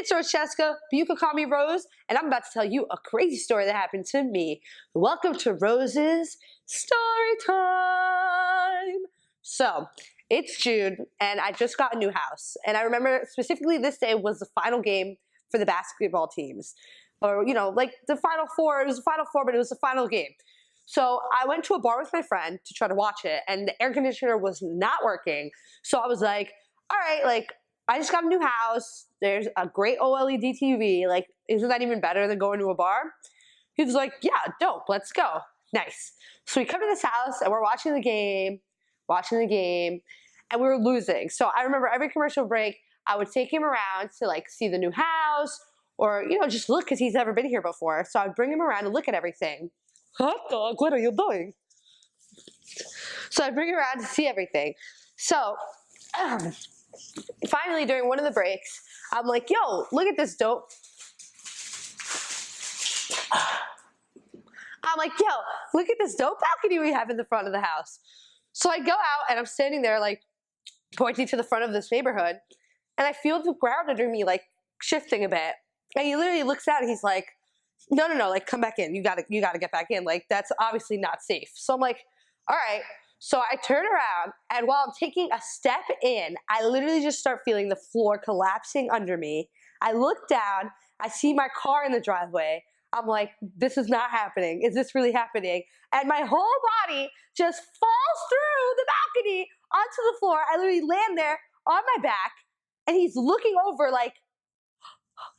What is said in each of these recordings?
It's Rosesheska, but you can call me Rose, and I'm about to tell you a crazy story that happened to me. Welcome to Rose's Story Time. So, it's June, and I just got a new house, and I remember specifically this day was the final game for the basketball teams. Or, like the Final Four, it was the Final Four, but it was the final game. So I went to a bar with my friend to try to watch it, and the air conditioner was not working. So I was like, all right, I just got a new house. There's a great OLED TV. Isn't that even better than going to a bar? He was like, yeah, dope, let's go. Nice. So we come to this house, and we're watching the game, and we were losing. So I remember every commercial break, I would take him around to see the new house, or just look because he's never been here before. So I would bring him around and look at everything. Hot dog, what are you doing? So I bring him around to see everything. So finally, during one of the breaks, I'm like, yo, look at this dope. I'm like, yo, look at this dope balcony we have in the front of the house. So I go out and I'm standing there pointing to the front of this neighborhood, and I feel the ground under me shifting a bit. And he literally looks out and he's like, no, come back in. You gotta get back in. That's obviously not safe. So I'm like, all right. So I turn around, and while I'm taking a step in, I literally just start feeling the floor collapsing under me. I look down, I see my car in the driveway. I'm like, this is not happening. Is this really happening? And my whole body just falls through the balcony onto the floor. I literally land there on my back, and he's looking over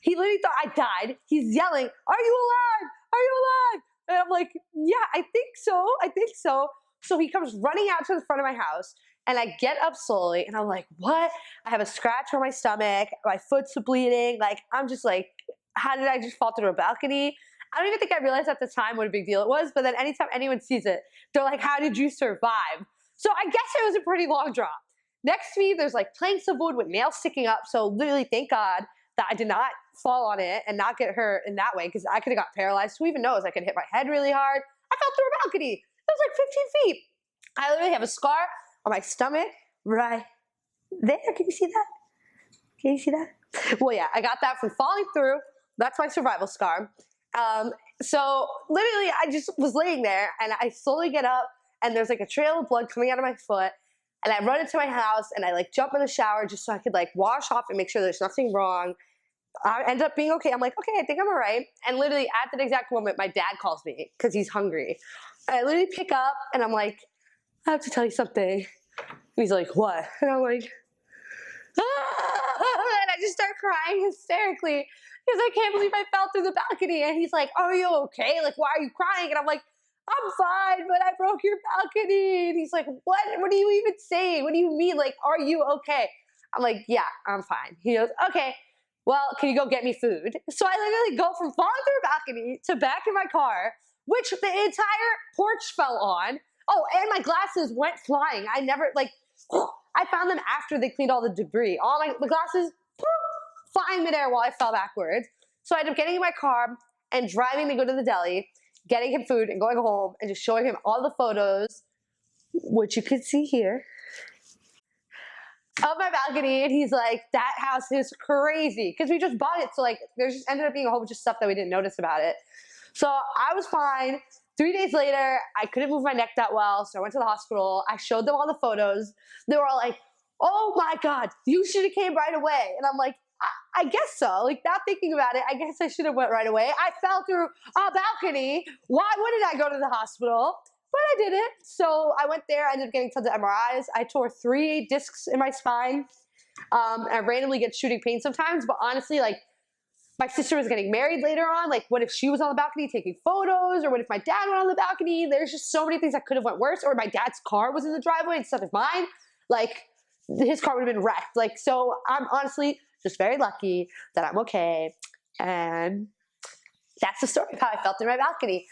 he literally thought I died. He's yelling, are you alive? Are you alive? And I'm like, yeah, I think so. So he comes running out to the front of my house, and I get up slowly, and I'm like, what? I have a scratch on my stomach. My foot's bleeding. I'm just like, how did I just fall through a balcony? I don't even think I realized at the time what a big deal it was, but then anytime anyone sees it, they're like, how did you survive? So I guess it was a pretty long drop. Next to me, there's planks of wood with nails sticking up, so literally thank God that I did not fall on it and not get hurt in that way, because I could have got paralyzed. Who even knows? I could hit my head really hard. I fell through a balcony. It was 15 feet. I literally have a scar on my stomach right there. Can you see that? Can you see that? Well, yeah, I got that from falling through. That's my survival scar. So literally, I just was laying there, and I slowly get up, and there's a trail of blood coming out of my foot. And I run into my house, and I jump in the shower just so I could wash off and make sure there's nothing wrong. I end up being okay. I'm like, okay, I think I'm all right. And literally at that exact moment, my dad calls me because he's hungry. And I literally pick up, and I'm like, I have to tell you something. And he's like, what? And I'm like, ah! And I just start crying hysterically because I can't believe I fell through the balcony. And he's like, are you okay? Why are you crying? And I'm like, I'm fine, but I broke your balcony. And he's like, what? What are you even saying? What do you mean? Are you okay? I'm like, yeah, I'm fine. He goes, okay, well, can you go get me food? So I literally go from falling through a balcony to back in my car, which the entire porch fell on. Oh, and my glasses went flying. I never, I found them after they cleaned all the debris. All the glasses, flying midair while I fell backwards. So I ended up getting in my car and driving to go to the deli, getting him food and going home and just showing him all the photos, which you can see here, of my balcony. And he's like, that house is crazy, because we just bought it. So there just ended up being a whole bunch of stuff that we didn't notice about it. So I was fine. 3 days later, I couldn't move my neck that well, so I went to the hospital. I showed them all the photos. They were all like, oh my God, you should have came right away. And I'm like, I guess so. Not thinking about it, I guess I should have went right away. I fell through a balcony. Why wouldn't I go to the hospital? But I didn't. So I went there. I ended up getting tons of MRIs. I tore 3 discs in my spine. I randomly get shooting pain sometimes. But honestly, my sister was getting married later on. What if she was on the balcony taking photos? Or what if my dad went on the balcony? There's just so many things that could have went worse. Or my dad's car was in the driveway instead of mine. His car would have been wrecked. So I'm honestly just very lucky that I'm okay. And that's the story of how I felt in my balcony.